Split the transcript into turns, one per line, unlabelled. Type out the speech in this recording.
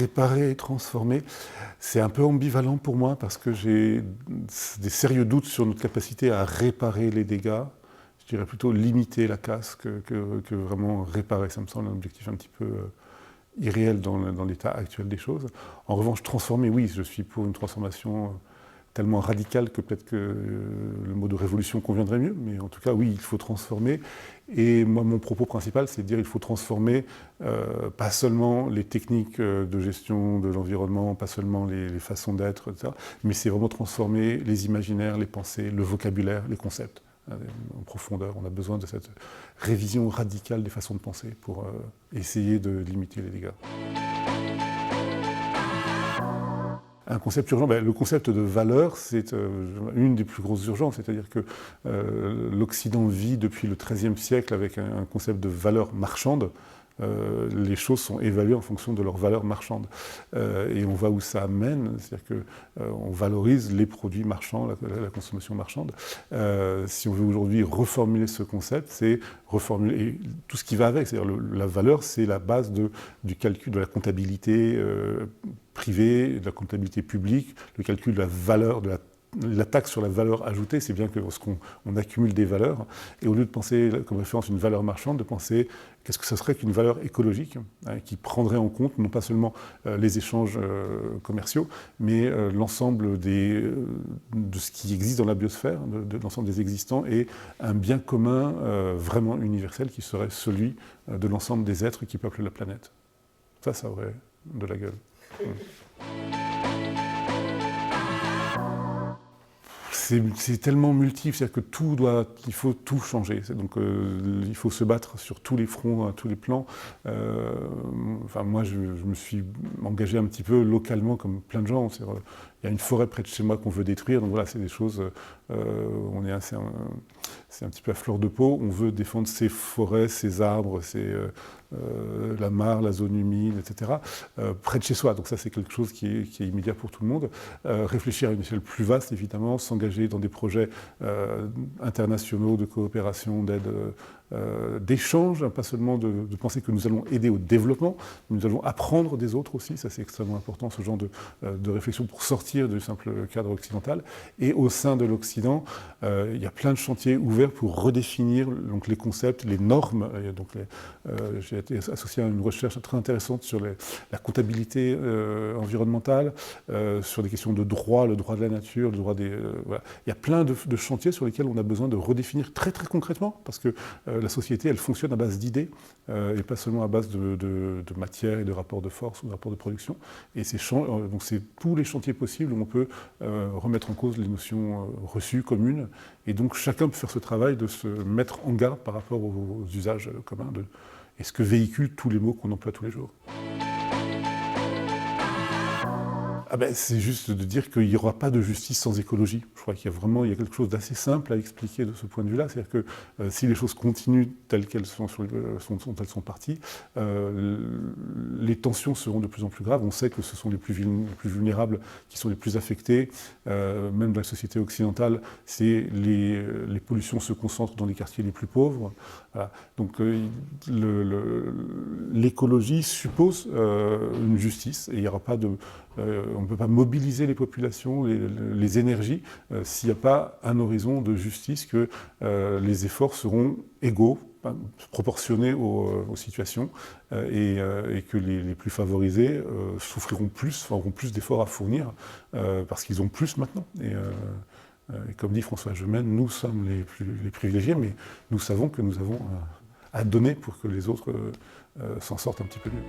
réparer et transformer, c'est un peu ambivalent pour moi parce que j'ai des sérieux doutes sur notre capacité à réparer les dégâts. Je dirais plutôt limiter la casse que vraiment réparer. Ça me semble un objectif un petit peu irréel dans l'état actuel des choses. En revanche, transformer, oui, je suis pour une transformation tellement radicale que peut-être que le mot de révolution conviendrait mieux, mais en tout cas, oui, il faut transformer. Et moi, mon propos principal, c'est de dire qu'il faut transformer pas seulement les techniques de gestion de l'environnement, pas seulement les façons d'être, etc., mais c'est vraiment transformer les imaginaires, les pensées, le vocabulaire, les concepts en profondeur. On a besoin de cette révision radicale des façons de penser pour essayer de limiter les dégâts. Un concept urgent, le concept de valeur, c'est une des plus grosses urgences, c'est-à-dire que l'Occident vit depuis le XIIIe siècle avec un concept de valeur marchande. Les choses sont évaluées en fonction de leur valeur marchande. Et on voit où ça mène, c'est-à-dire qu'on valorise les produits marchands, la consommation marchande. Si on veut aujourd'hui reformuler ce concept, c'est reformuler tout ce qui va avec, c'est-à-dire la valeur, c'est la base du calcul de la comptabilité privée, de la comptabilité publique, le calcul de la valeur, la taxe sur la valeur ajoutée, c'est bien que lorsqu'on accumule des valeurs, et au lieu de penser comme référence une valeur marchande, de penser qu'est-ce que ce serait qu'une valeur écologique, qui prendrait en compte non pas seulement les échanges commerciaux, mais l'ensemble de ce qui existe dans la biosphère, de l'ensemble des existants, et un bien commun vraiment universel qui serait celui de l'ensemble des êtres qui peuplent la planète. Ça aurait de la gueule. C'est tellement multiple, c'est-à-dire que il faut tout changer. Donc il faut se battre sur tous les fronts, à tous les plans. Moi, je me suis engagé un petit peu localement, comme plein de gens. Il y a une forêt près de chez moi qu'on veut détruire, donc voilà, c'est des choses. C'est un petit peu à fleur de peau. On veut défendre ces forêts, ces arbres, la mare, la zone humide, etc., près de chez soi. Donc ça, c'est quelque chose qui est immédiat pour tout le monde. Réfléchir à une échelle plus vaste, évidemment, s'engager dans des projets internationaux de coopération, d'aide, d'échange, pas seulement de penser que nous allons aider au développement, mais nous allons apprendre des autres aussi. Ça, c'est extrêmement important, ce genre de réflexion pour sortir du simple cadre occidental. Et au sein de l'Occident, il y a plein de chantiers ouverts pour redéfinir donc, les concepts, les normes. J'ai été associé à une recherche très intéressante sur la comptabilité environnementale, sur des questions de droit, le droit de la nature, le droit des... voilà. Il y a plein de chantiers sur lesquels on a besoin de redéfinir très très concrètement, parce que la société, elle fonctionne à base d'idées, et pas seulement à base de matière et de rapports de force ou de rapports de production. Et donc c'est tous les chantiers possibles où on peut remettre en cause les notions reçues, communes. Et donc chacun peut faire ce travail de se mettre en garde par rapport aux usages communs et ce que véhiculent tous les mots qu'on emploie tous les jours. C'est juste de dire qu'il n'y aura pas de justice sans écologie. Je crois qu'il y a quelque chose d'assez simple à expliquer de ce point de vue-là. C'est-à-dire que si les choses continuent telles qu'elles sont parties, les tensions seront de plus en plus graves. On sait que ce sont les plus vulnérables qui sont les plus affectés. Même dans la société occidentale, les pollutions se concentrent dans les quartiers les plus pauvres. Voilà. Donc l'écologie suppose une justice et il n'y aura pas on ne peut pas mobiliser les populations, les énergies, s'il n'y a pas un horizon de justice, que les efforts seront égaux, proportionnés aux situations, et que les plus favorisés souffriront plus, auront plus d'efforts à fournir, parce qu'ils ont plus maintenant. Et comme dit François Gemène, nous sommes les privilégiés, mais nous savons que nous avons à donner pour que les autres s'en sortent un petit peu mieux.